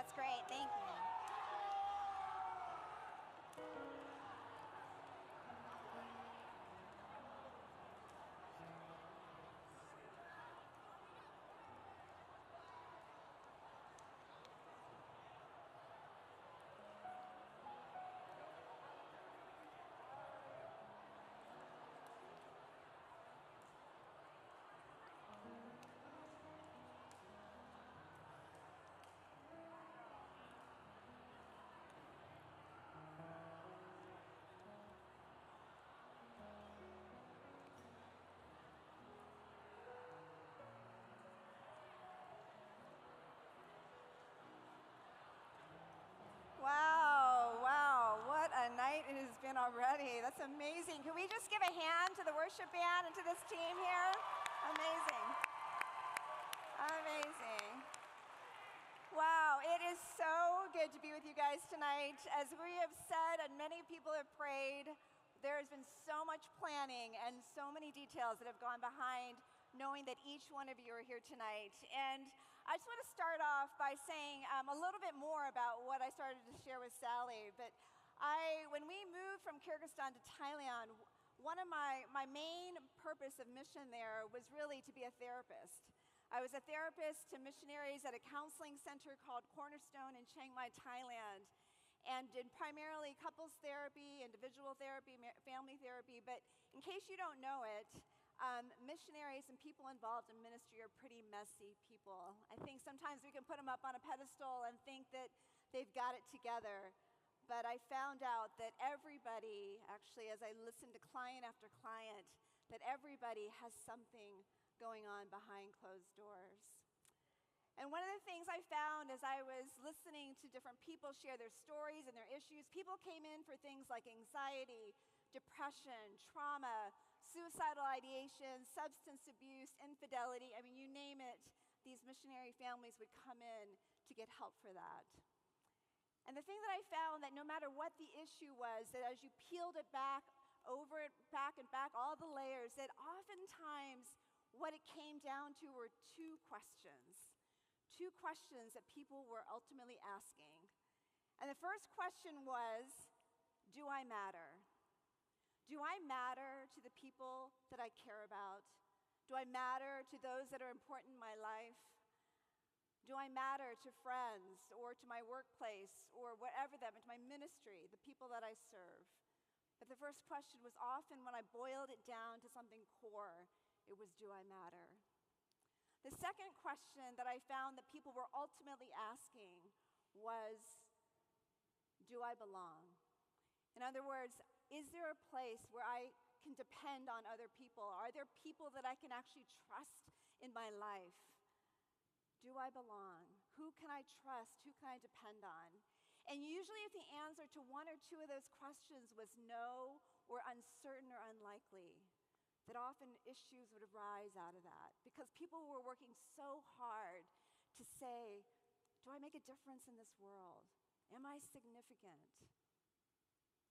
That's great. Thank you. Wow, wow, what a night it has been already. That's amazing. Can we just give a hand to the worship band and to this team here? Amazing. Amazing. Wow, it is so good to be with you guys tonight. As we have said and many people have prayed, there has been so much planning and so many details that have gone behind knowing that each one of you are here tonight. And I just want to start off by saying a little bit more about what I started to share with Sally. But when we moved from Kyrgyzstan to Thailand, one of my main purpose of mission there was really to be a therapist. I was a therapist to missionaries at a counseling center called Cornerstone in Chiang Mai, Thailand, and did primarily couples therapy, individual therapy, family therapy. But in case you don't know it, missionaries and people involved in ministry are pretty messy people. I think sometimes we can put them up on a pedestal and think that they've got it together. But I found out that everybody, actually, as I listened to client after client, that everybody has something going on behind closed doors. And one of the things I found as I was listening to different people share their stories and their issues, people came in for things like anxiety, depression, trauma, suicidal ideation, substance abuse, infidelity. I mean, you name it, these missionary families would come in to get help for that. And the thing that I found that no matter what the issue was, that as you peeled it back, over it, back and back, all the layers, that oftentimes what it came down to were two questions that people were ultimately asking. And the first question was, do I matter? Do I matter to the people that I care about? Do I matter to those that are important in my life? Do I matter to friends or to my workplace or whatever them, to my ministry, the people that I serve? But the first question was often, when I boiled it down to something core, it was, do I matter? The second question that I found that people were ultimately asking was, do I belong? In other words, is there a place where I can depend on other people? Are there people that I can actually trust in my life? Do I belong? Who can I trust? Who can I depend on? And usually if the answer to one or two of those questions was no or uncertain or unlikely, that often issues would arise out of that because people were working so hard to say, do I make a difference in this world? Am I significant?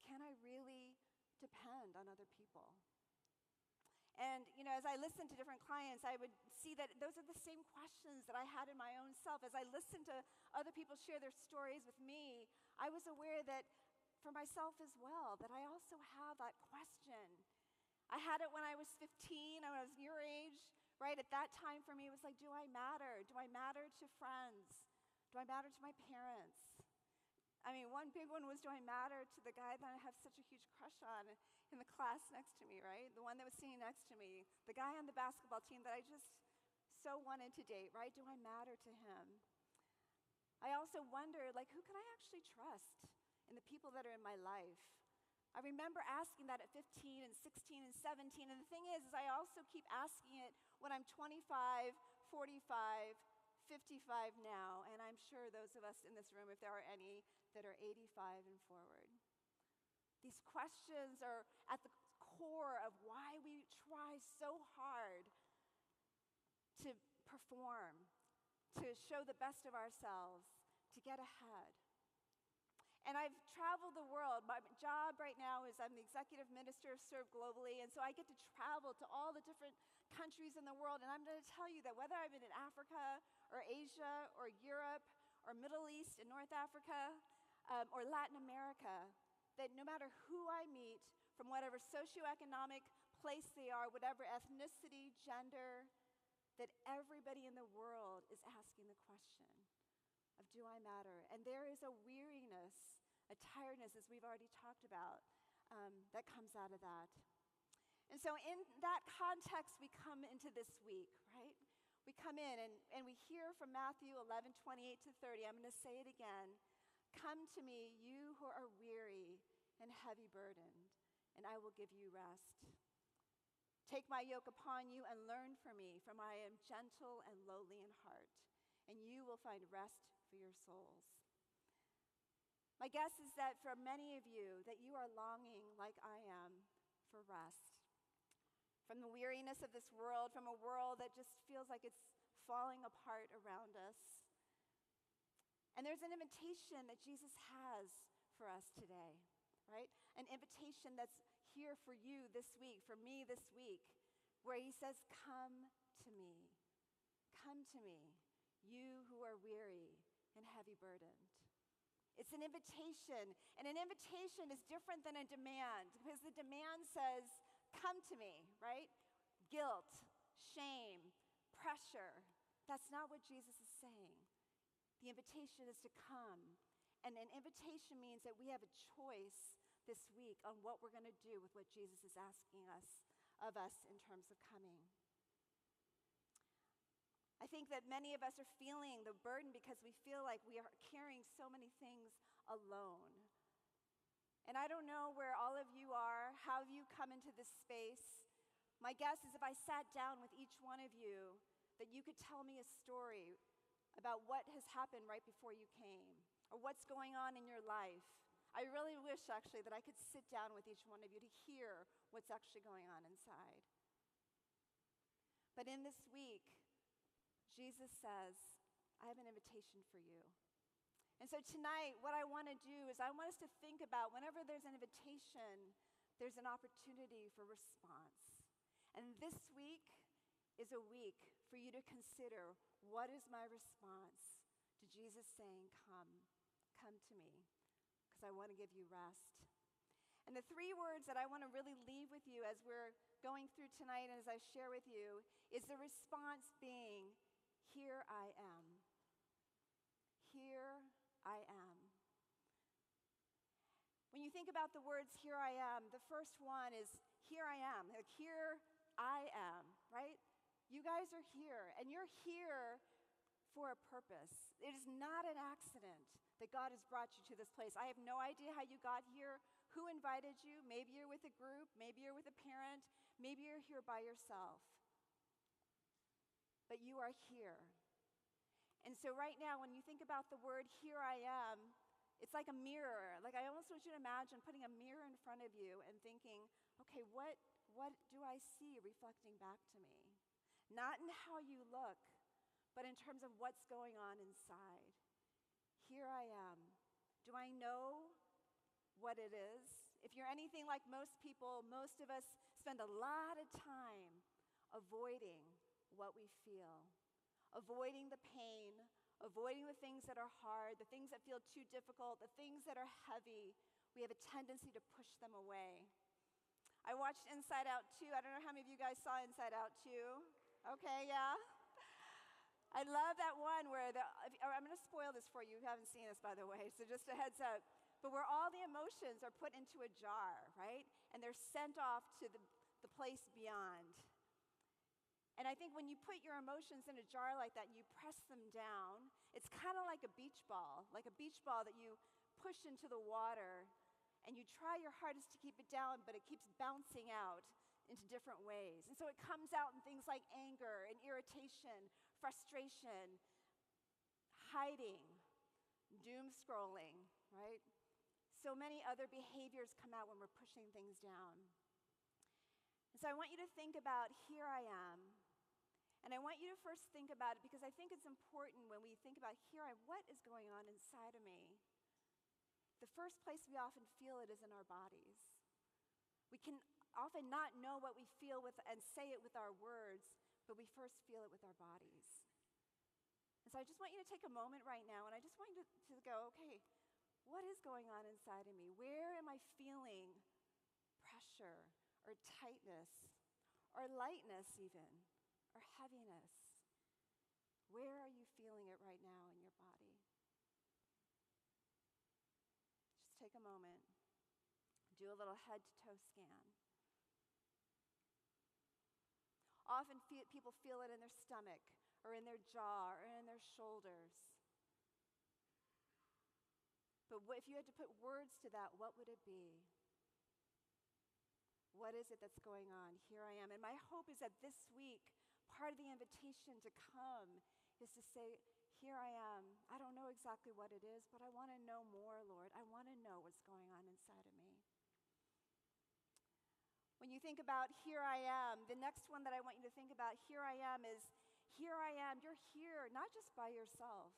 Can I really depend on other people? And as I listened to different clients, I would see that those are the same questions that I had in my own self. As I listened to other people share their stories with me, I was aware that for myself as well, that I also have that question. I had it when I was 15, when I was your age, right? At that time for me, it was like, do I matter? Do I matter to friends? Do I matter to my parents? I mean, one big one was, do I matter to the guy that I have such a huge crush on in the class next to me, right? The one that was sitting next to me, the guy on the basketball team that I just so wanted to date, right? Do I matter to him? I also wondered, who can I actually trust in the people that are in my life? I remember asking that at 15 and 16 and 17, and the thing is I also keep asking it when I'm 25, 45, 55 now, and I'm sure those of us in this room, if there are any, that are 85 and forward. These questions are at the core of why we try so hard to perform, to show the best of ourselves, to get ahead. And I've traveled the world. My job right now is I'm the executive minister of Serve Globally, and so I get to travel to all the different countries in the world. And I'm going to tell you that whether I've been in Africa or Asia or Europe or Middle East and North Africa, or Latin America, that no matter who I meet, from whatever socioeconomic place they are, whatever ethnicity, gender, that everybody in the world is asking the question of, do I matter? And there is a weariness, a tiredness, as we've already talked about, that comes out of that. And so in that context, we come into this week, right? We come in and we hear from Matthew 11:28-30. I'm going to say it again. Come to me, you who are weary and heavy burdened, and I will give you rest. Take my yoke upon you and learn from me, for I am gentle and lowly in heart, and you will find rest for your souls. My guess is that for many of you, that you are longing, like I am, for rest. From the weariness of this world, from a world that just feels like it's falling apart around us. And there's an invitation that Jesus has for us today, right? An invitation that's here for you this week, for me this week, where he says, come to me. Come to me, you who are weary and heavy burdened. It's an invitation, and an invitation is different than a demand, because the demand says, come to me, right? Guilt, shame, pressure. That's not what Jesus is saying. The invitation is to come, and an invitation means that we have a choice this week on what we're going to do with what Jesus is asking of us in terms of coming. I think that many of us are feeling the burden because we feel like we are carrying so many things alone. And I don't know where all of you are, how you come into this space. My guess is if I sat down with each one of you, that you could tell me a story about what has happened right before you came, or what's going on in your life. I really wish, actually, that I could sit down with each one of you to hear what's actually going on inside. But in this week, Jesus says, I have an invitation for you. And so tonight, what I want to do is I want us to think about whenever there's an invitation, there's an opportunity for response. And this week is a week for you to consider, what is my response to Jesus saying, come to me, because I want to give you rest. And the three words that I want to really leave with you as we're going through tonight and as I share with you is the response being, here I am. Here I am. When you think about the words, here I am, the first one is, here I am. Like, here I am, right? You guys are here, and you're here for a purpose. It is not an accident that God has brought you to this place. I have no idea how you got here, who invited you. Maybe you're with a group, maybe you're with a parent, maybe you're here by yourself. But you are here. And so right now, when you think about the word, here I am, it's like a mirror. Like, I almost want you to imagine putting a mirror in front of you and thinking, okay, what do I see reflecting back to me? Not in how you look, but in terms of what's going on inside. Here I am. Do I know what it is? If you're anything like most people, most of us spend a lot of time avoiding what we feel, avoiding the pain, avoiding the things that are hard, the things that feel too difficult, the things that are heavy. We have a tendency to push them away. I watched Inside Out 2. I don't know how many of you guys saw Inside Out 2. Okay, yeah. I love that one where I'm going to spoil this for you if you haven't seen this, by the way, so just a heads up. But where all the emotions are put into a jar, right? And they're sent off to the place beyond. And I think when you put your emotions in a jar like that, you press them down, it's kind of like a beach ball that you push into the water, and you try your hardest to keep it down, but it keeps bouncing out into different ways. And so it comes out in things like anger and irritation, frustration, hiding, doom scrolling, right? So many other behaviors come out when we're pushing things down. And so I want you to think about, here I am. And I want you to first think about it, because I think it's important when we think about what is going on inside of me. The first place we often feel it is in our bodies. We can often not know what we feel with and say it with our words, but we first feel it with our bodies. And so I just want you to take a moment right now, and I just want you to go, okay, what is going on inside of me? Where am I feeling pressure or tightness or lightness even or heaviness? Where are you feeling it right now in your body? Just take a moment. Do a little head-to-toe scan. Often people feel it in their stomach or in their jaw or in their shoulders. But if you had to put words to that, what would it be? What is it that's going on? Here I am. And my hope is that this week, part of the invitation to come is to say, here I am. I don't know exactly what it is, but I want to know more, Lord. I want to know what's going on inside of me. When you think about here I am, the next one that I want you to think about, here I am, is here I am. You're here, not just by yourself.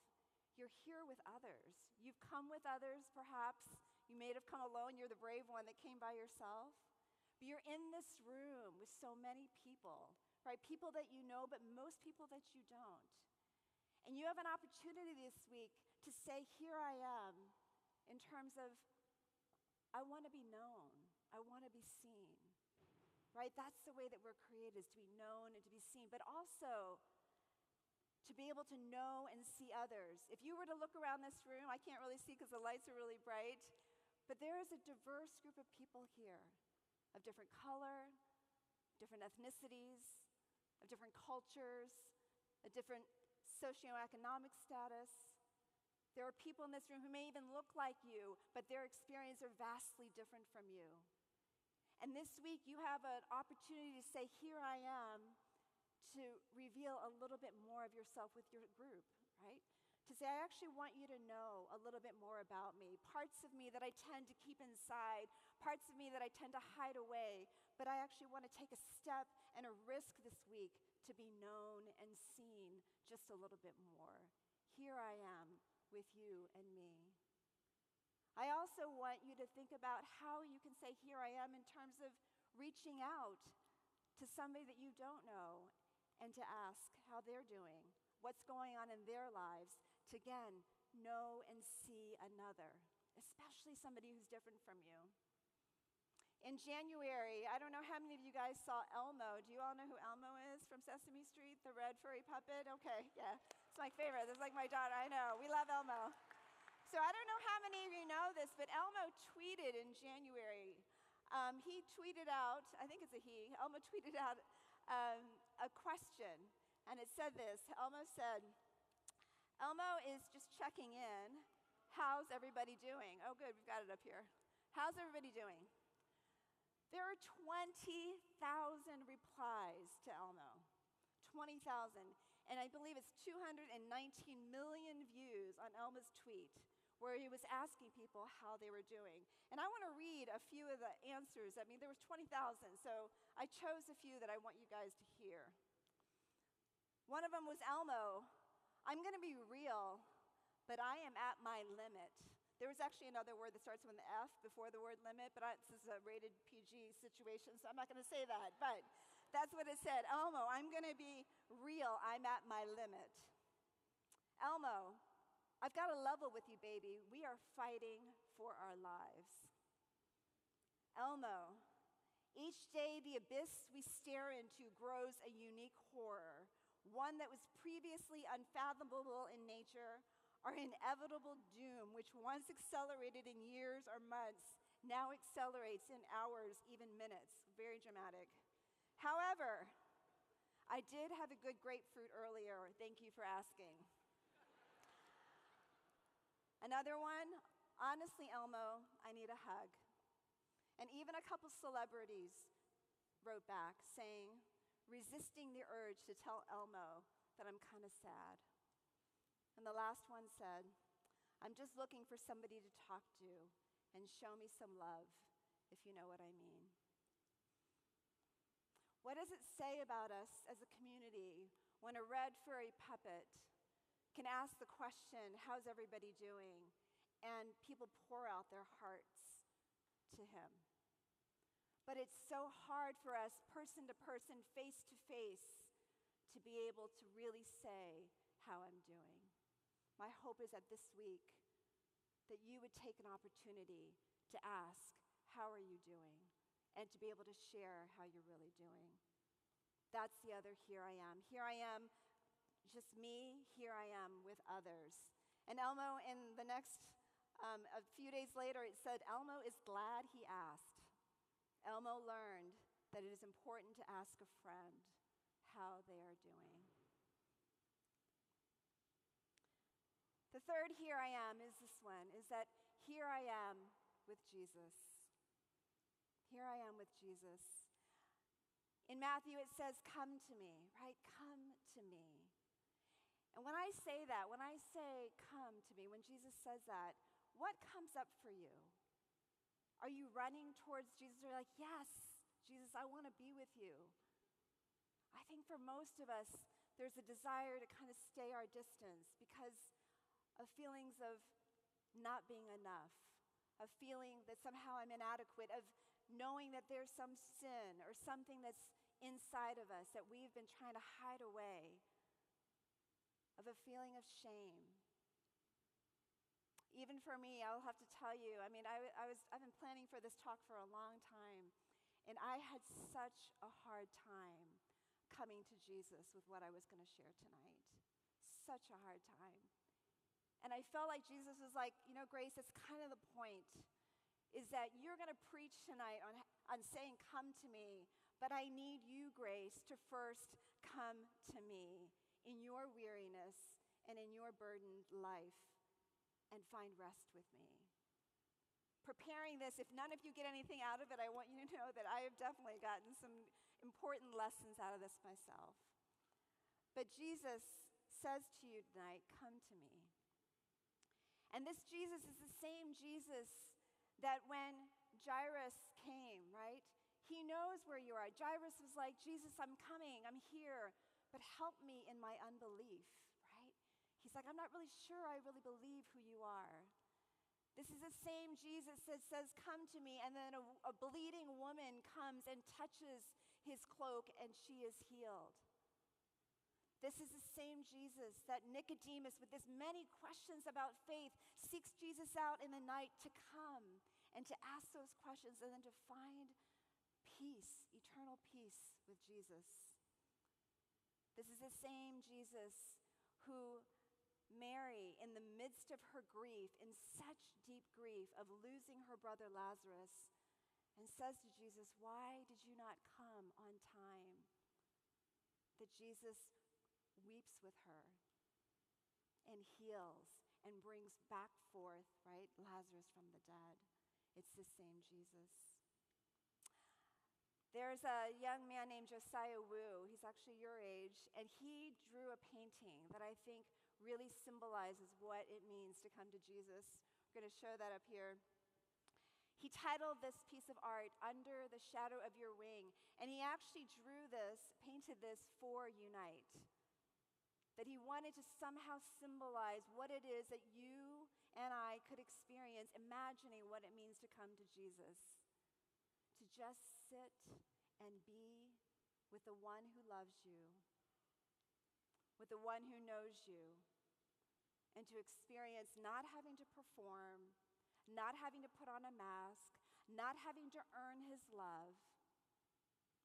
You're here with others. You've come with others, perhaps. You may have come alone. You're the brave one that came by yourself. But you're in this room with so many people, right? People that you know, but most people that you don't. And you have an opportunity this week to say, here I am, in terms of, I want to be known. I want to be seen. Right? That's the way that we're created, is to be known and to be seen, but also to be able to know and see others. If you were to look around this room, I can't really see because the lights are really bright, but there is a diverse group of people here, of different color, different ethnicities, of different cultures, a different socioeconomic status. There are people in this room who may even look like you, but their experiences are vastly different from you. And this week, you have an opportunity to say, here I am, to reveal a little bit more of yourself with your group, right? To say, I actually want you to know a little bit more about me, parts of me that I tend to keep inside, parts of me that I tend to hide away, but I actually want to take a step and a risk this week to be known and seen just a little bit more. Here I am with you and me. I also want you to think about how you can say, here I am, in terms of reaching out to somebody that you don't know and to ask how they're doing, what's going on in their lives, to again, know and see another, especially somebody who's different from you. In January, I don't know how many of you guys saw Elmo. Do you all know who Elmo is from Sesame Street, the red furry puppet? Okay, yeah, it's my favorite. It's like my daughter, I know. We love Elmo. So I don't know how many of you know this, but Elmo tweeted in January. He tweeted out, I think it's a he, Elmo tweeted out a question, and it said this. Elmo said, Elmo is just checking in. How's everybody doing? Oh, good, we've got it up here. How's everybody doing? There are 20,000 replies to Elmo, 20,000. And I believe it's 219 million views on Elmo's tweet, where he was asking people how they were doing. And I want to read a few of the answers. I mean, there was 20,000, so I chose a few that I want you guys to hear. One of them was, Elmo, I'm going to be real, but I am at my limit. There was actually another word that starts with an F before the word limit, but this is a rated PG situation, so I'm not going to say that. But that's what it said. Elmo, I'm going to be real. I'm at my limit. Elmo, I've got to level with you, baby. We are fighting for our lives. Elmo, each day the abyss we stare into grows a unique horror, one that was previously unfathomable in nature, our inevitable doom, which once accelerated in years or months, now accelerates in hours, even minutes. Very dramatic. However, I did have a good grapefruit earlier. Thank you for asking. Another one, honestly, Elmo, I need a hug. And even a couple celebrities wrote back saying, resisting the urge to tell Elmo that I'm kind of sad. And the last one said, I'm just looking for somebody to talk to and show me some love, if you know what I mean. What does it say about us as a community when a red furry puppet can ask the question, how's everybody doing? And people pour out their hearts to him. But it's so hard for us, person to person, face to face, to be able to really say how I'm doing. My hope is that this week, that you would take an opportunity to ask, how are you doing? And to be able to share how you're really doing. That's the other here I am. Here I am, just me. Here I am with others. And Elmo, in the next, a few days later, it said, Elmo is glad he asked. Elmo learned that it is important to ask a friend how they are doing. The third here I am is this one, is that here I am with Jesus. Here I am with Jesus. In Matthew it says, come to me, right? Come to me. And when I say that, when I say come to me, when Jesus says that, what comes up for you? Are you running towards Jesus? Or you're like, yes, Jesus, I want to be with you. I think for most of us, there's a desire to kind of stay our distance because of feelings of not being enough, of feeling that somehow I'm inadequate, of knowing that there's some sin or something that's inside of us that we've been trying to hide away, of a feeling of shame. Even for me, I'll have to tell you, I've been planning for this talk for a long time, and I had such a hard time coming to Jesus with what I was going to share tonight. Such a hard time. And I felt like Jesus was like, Grace, that's kind of the point, is that you're going to preach tonight on saying, come to me, but I need you, Grace, to first come to me in your weariness and in your burdened life and find rest with me. Preparing this, if none of you get anything out of it, I want you to know that I have definitely gotten some important lessons out of this myself. But Jesus says to you tonight, come to me. And this Jesus is the same Jesus that when Jairus came, right? He knows where you are. Jairus was like, Jesus, I'm coming, I'm here, but help me in my unbelief, right? He's like, I'm not really sure I really believe who you are. This is the same Jesus that says, come to me, and then a bleeding woman comes and touches his cloak, and she is healed. This is the same Jesus that Nicodemus, with this many questions about faith, seeks Jesus out in the night to come and to ask those questions and then to find peace, eternal peace with Jesus. This is the same Jesus who Mary, in the midst of her grief, in such deep grief of losing her brother Lazarus, and says to Jesus, why did you not come on time? That Jesus weeps with her and heals and brings back forth, right, Lazarus from the dead. It's the same Jesus. There's a young man named Josiah Wu. He's actually your age, and he drew a painting that I think really symbolizes what it means to come to Jesus. We're going to show that up here. He titled this piece of art, Under the Shadow of Your Wing, and he actually painted this for Unite. That he wanted to somehow symbolize what it is that you and I could experience, imagining what it means to come to Jesus. To just sit and be with the one who loves you, with the one who knows you, and to experience not having to perform, not having to put on a mask, not having to earn his love,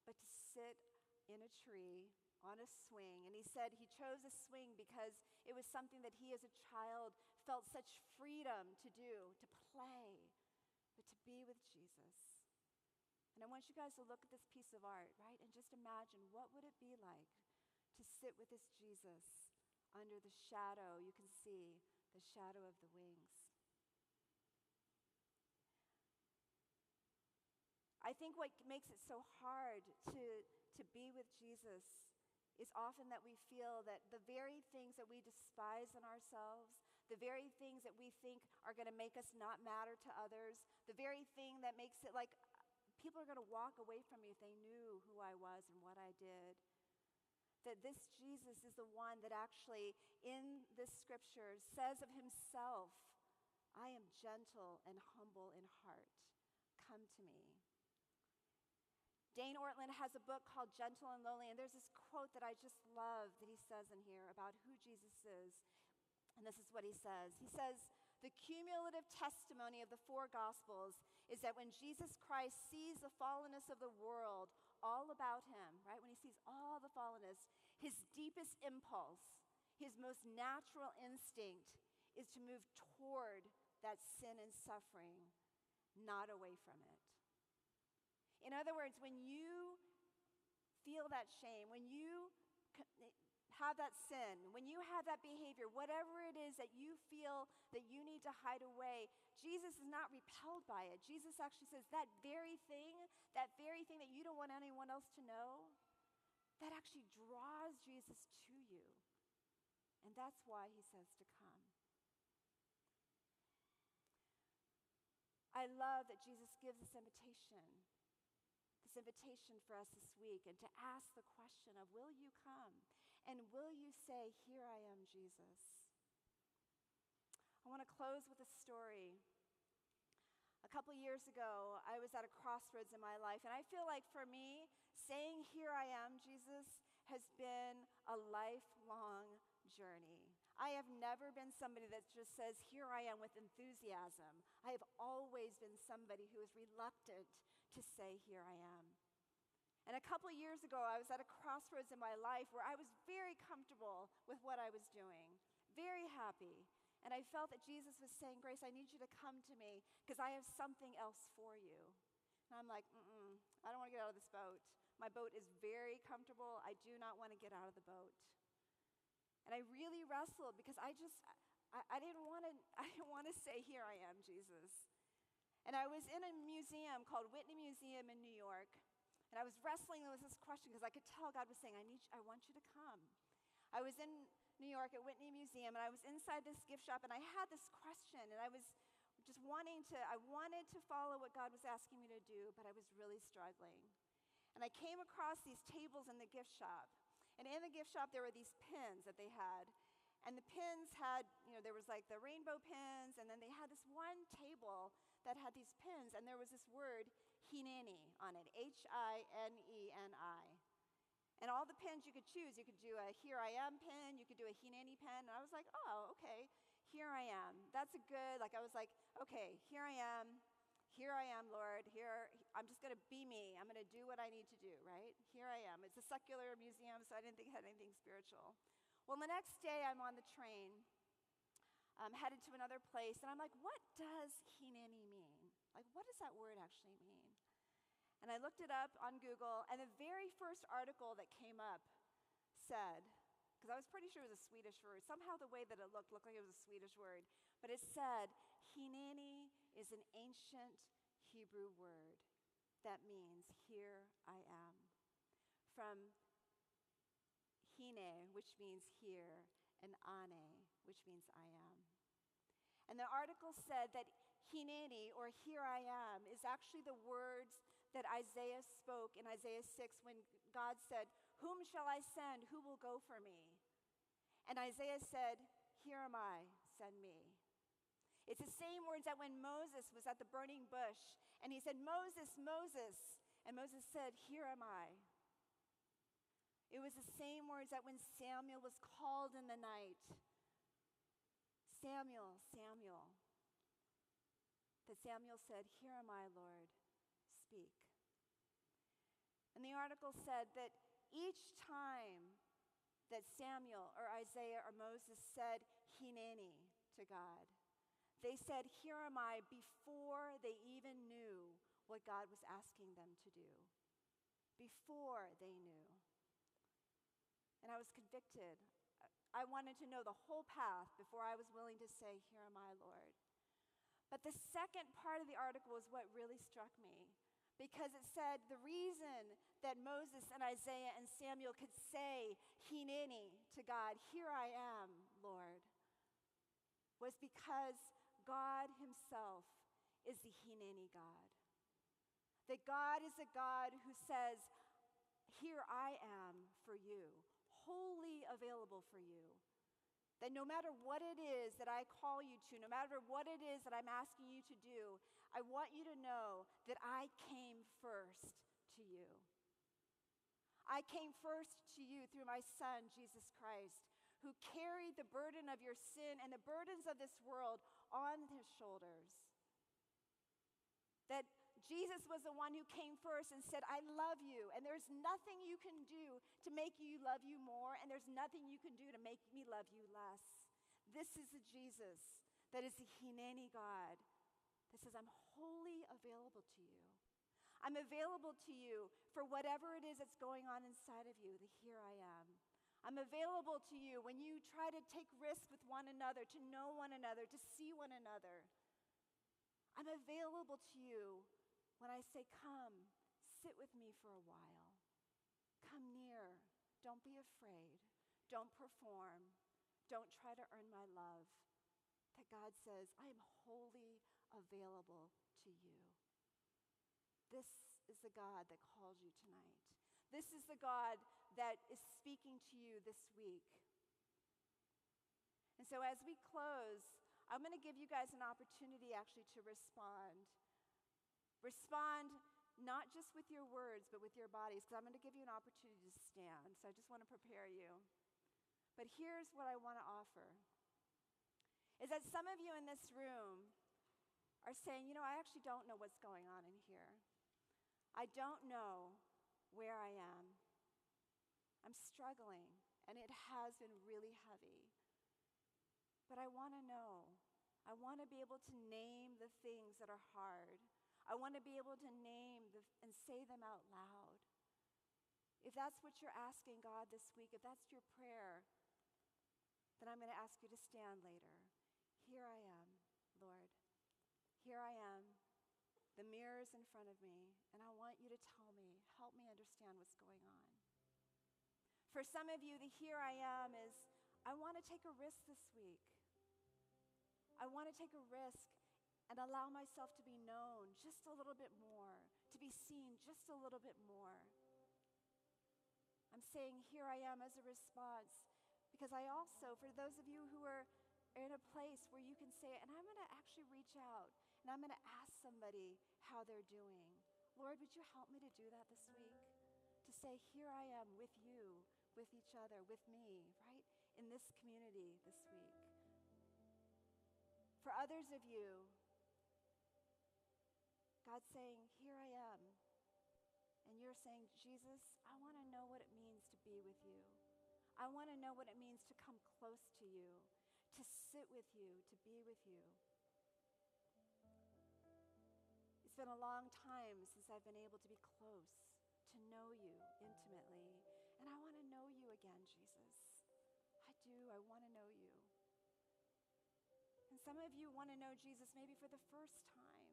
but to sit in a tree on a swing. And he said he chose a swing because it was something that he as a child felt such freedom to do, to play, but to be with Jesus. And I want you guys to look at this piece of art, right? And just imagine, what would it be like to sit with this Jesus under the shadow? You can see the shadow of the wings. I think what makes it so hard to be with Jesus is often that we feel that the very things that we despise in ourselves, the very things that we think are going to make us not matter to others, the very thing that makes it like people are going to walk away from me if they knew who I was and what I did, that this Jesus is the one that actually in this scripture says of himself, I am gentle and humble in heart. Come to me. Dane Ortland has a book called Gentle and Lowly, and there's this quote that I just love that he says in here about who Jesus is. And this is what he says. He says, the cumulative testimony of the four Gospels is that when Jesus Christ sees the fallenness of the world all about him, right, when he sees all the fallenness, his deepest impulse, his most natural instinct is to move toward that sin and suffering, not away from it. In other words, when you feel that shame, when you have that sin, when you have that behavior, whatever it is that you feel that you need to hide away, Jesus is not repelled by it. Jesus actually says that very thing that you don't want anyone else to know, that actually draws Jesus to you. And that's why he says to come. I love that Jesus gives this invitation for us this week, and to ask the question of, will you come? And will you say, here I am, Jesus? I want to close with a story. A couple years ago, I was at a crossroads in my life, and I feel like for me, saying, here I am, Jesus, has been a lifelong journey. I have never been somebody that just says, here I am, with enthusiasm. I have always been somebody who is reluctant to say, here I am. And a couple years ago, I was at a crossroads in my life where I was very comfortable with what I was doing, very happy. And I felt that Jesus was saying, Grace, I need you to come to me because I have something else for you. And I'm like, I don't want to get out of this boat. My boat is very comfortable. I do not want to get out of the boat. And I really wrestled because I didn't want to say, here I am, Jesus. And I was in a museum called Whitney Museum in New York, and I was wrestling with this question because I could tell God was saying, I want you to come. I was in New York at Whitney Museum, and I was inside this gift shop, and I had this question, and I was just I wanted to follow what God was asking me to do, but I was really struggling. And I came across these tables in the gift shop. And in the gift shop, there were these pins that they had. And the pins had, there was like the rainbow pins, and then they had this one table that had these pins, and there was this word, hineni, on it, Hineni. And all the pins you could choose. You could do a here I am pin, you could do a hineni pin, and I was like, oh, okay, here I am. That's a good, I was like, okay, here I am, Lord. Here, I'm just going to be me. I'm going to do what I need to do, right? Here I am. It's a secular museum, so I didn't think it had anything spiritual. Well, the next day, I'm on the train, headed to another place, and I'm like, what does hineni mean? What does that word actually mean? And I looked it up on Google, and the very first article that came up said, because I was pretty sure it was a Swedish word. Somehow the way that it looked like it was a Swedish word. But it said, hineni is an ancient Hebrew word that means, here I am. From hine, which means here, and ane, which means I am. And the article said that hineni, or here I am, is actually the words that Isaiah spoke in Isaiah 6 when God said, whom shall I send? Who will go for me? And Isaiah said, here am I, send me. It's the same words that when Moses was at the burning bush, and he said, Moses, Moses, and Moses said, here am I. It was the same words that when Samuel was called in the night, Samuel, Samuel, that Samuel said, here am I, Lord, speak. And the article said that each time that Samuel or Isaiah or Moses said hineni to God, they said, here am I, before they even knew what God was asking them to do. Before they knew. And I was convicted. I wanted to know the whole path before I was willing to say, here am I, Lord. But the second part of the article was what really struck me, because it said the reason that Moses and Isaiah and Samuel could say hineni to God, here I am, Lord, was because God himself is the hineni God. That God is a God who says, here I am for you, wholly available for you. That no matter what it is that I call you to, no matter what it is that I'm asking you to do, I want you to know that I came first to you. I came first to you through my Son, Jesus Christ, who carried the burden of your sin and the burdens of this world on his shoulders. That Jesus was the one who came first and said, I love you, and there's nothing you can do to make you love you more, and there's nothing you can do to make me love you less. This is the Jesus that is the Hineni God that says, I'm wholly available to you. I'm available to you for whatever it is that's going on inside of you, the here I am. I'm available to you when you try to take risks with one another, to know one another, to see one another. I'm available to you when I say, come, sit with me for a while. Come near. Don't be afraid. Don't perform. Don't try to earn my love. That God says, I am wholly available to you. This is the God that calls you tonight. This is the God that is speaking to you this week. And so as we close, I'm going to give you guys an opportunity actually to respond. Respond not just with your words, but with your bodies, because I'm going to give you an opportunity to stand. So I just want to prepare you. But here's what I want to offer, is that some of you in this room are saying, I actually don't know what's going on in here. I don't know where I am. I'm struggling, and it has been really heavy. But I want to know. I want to be able to name the things that are hard. I want to be able to name and say them out loud. If that's what you're asking God this week, if that's your prayer, then I'm going to ask you to stand later. Here I am, Lord. Here I am. The mirror's in front of me, and I want you to tell me, help me understand what's going on. For some of you, the here I am is, I want to take a risk this week. I want to take a risk and allow myself to be known just a little bit more, to be seen just a little bit more. I'm saying here I am as a response, because I also, for those of you who are in a place where you can say, and I'm going to actually reach out, and I'm going to ask somebody how they're doing. Lord, would you help me to do that this week? To say, here I am with you, with each other, with me, right? In this community this week. For others of you, God's saying, here I am. And you're saying, Jesus, I want to know what it means to be with you. I want to know what it means to come close to you, to sit with you, to be with you. It's been a long time since I've been able to be close, to know you intimately. And I want to know you again, Jesus. I do. I want to know you. And some of you want to know Jesus maybe for the first time.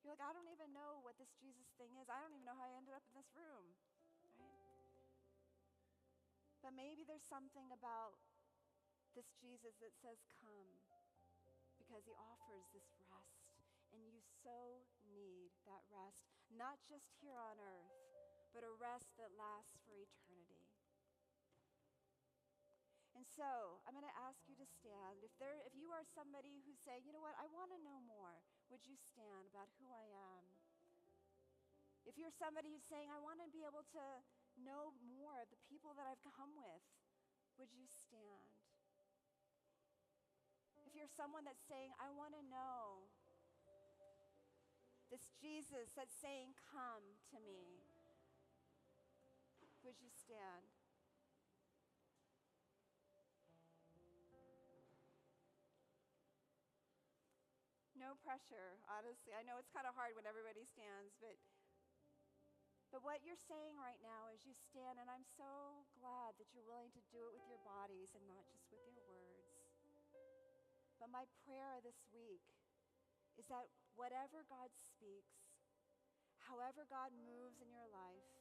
You're like, I don't even know what this Jesus thing is. I don't even know how I ended up in this room, right? But maybe there's something about this Jesus that says, come, because he offers this rest, and you so need that rest, not just here on earth, but a rest that lasts for eternity. And so I'm going to ask you to stand. If you are somebody who's saying, you know what, I want to know more, would you stand about who I am? If you're somebody who's saying, I want to be able to know more of the people that I've come with, would you stand? If you're someone that's saying, I want to know this Jesus that's saying, come to me, would you stand? No pressure, honestly. I know it's kind of hard when everybody stands, but what you're saying right now is you stand, and I'm so glad that you're willing to do it with your bodies and not just with your words. But my prayer this week is that whatever God speaks, however God moves in your life,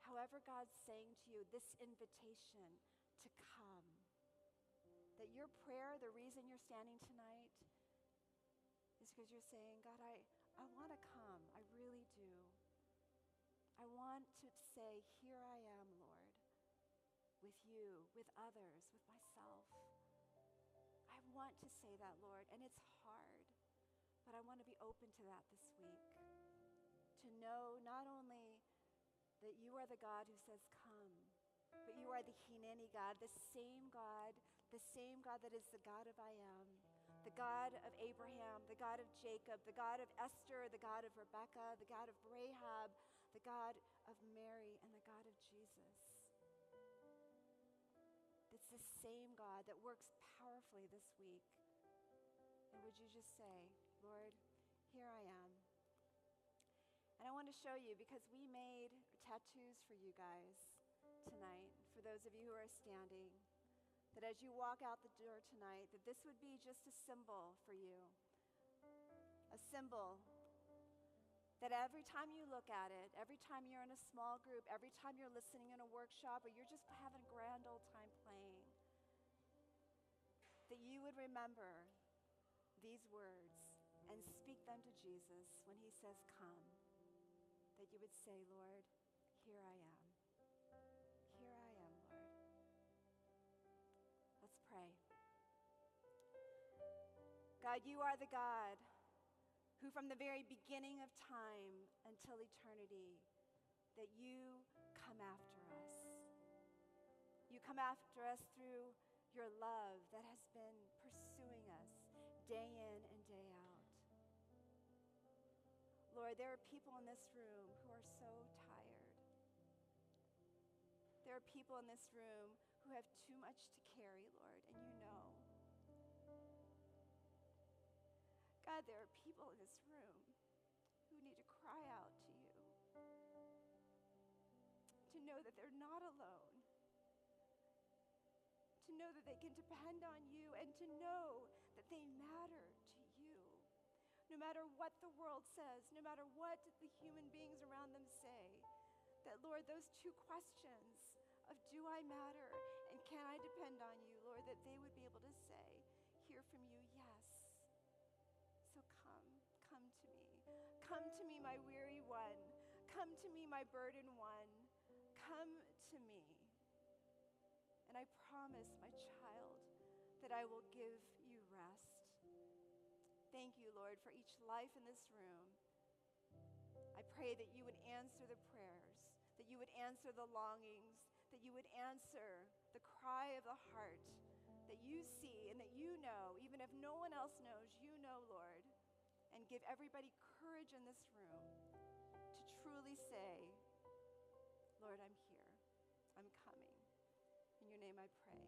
however God's saying to you this invitation to come, that your prayer, the reason you're standing tonight, is because you're saying, God, I want to come. I really do. I want to say, here I am, Lord, with you, with others, with myself. I want to say that, Lord, and it's hard, but I want to be open to that this week. To know not only that you are the God who says, come, but you are the Hineni God, the same God that is the God of I am, the God of Abraham, the God of Jacob, the God of Esther, the God of Rebekah, the God of Rahab, the God of Mary, and the God of Jesus. It's the same God that works powerfully this week. And would you just say, Lord, here I am. And I want to show you, because we made tattoos for you guys tonight, for those of you who are standing, that as you walk out the door tonight, that this would be just a symbol for you. A symbol that every time you look at it, every time you're in a small group, every time you're listening in a workshop, or you're just having a grand old time playing, that you would remember these words and speak them to Jesus when he says, come. That you would say, Lord, here I am. Here I am, Lord. Let's pray. God, you are the God who from the very beginning of time until eternity, that you come after us. You come after us through your love that has been pursuing us day in and day out. Lord, there are people in this room who are so tired. There are people in this room who have too much to carry, Lord, and you know. God, there are people in this room who need to cry out to you, to know that they're not alone, to know that they can depend on you, and to know that they matter to you. No matter what the world says, no matter what the human beings around them say, that, Lord, those two questions of do I matter and can I depend on you, Lord, that they would be able to say, hear from you, yes. So come to me. Come to me, my weary one. Come to me, my burdened one. Come to me. And I promise, my child, that I will give you rest. Thank you, Lord, for each life in this room. I pray that you would answer the prayers, that you would answer the longings, that you would answer the cry of the heart that you see and that you know, even if no one else knows, you know, Lord, and give everybody courage in this room to truly say, Lord, I'm here. I'm coming. In your name I pray.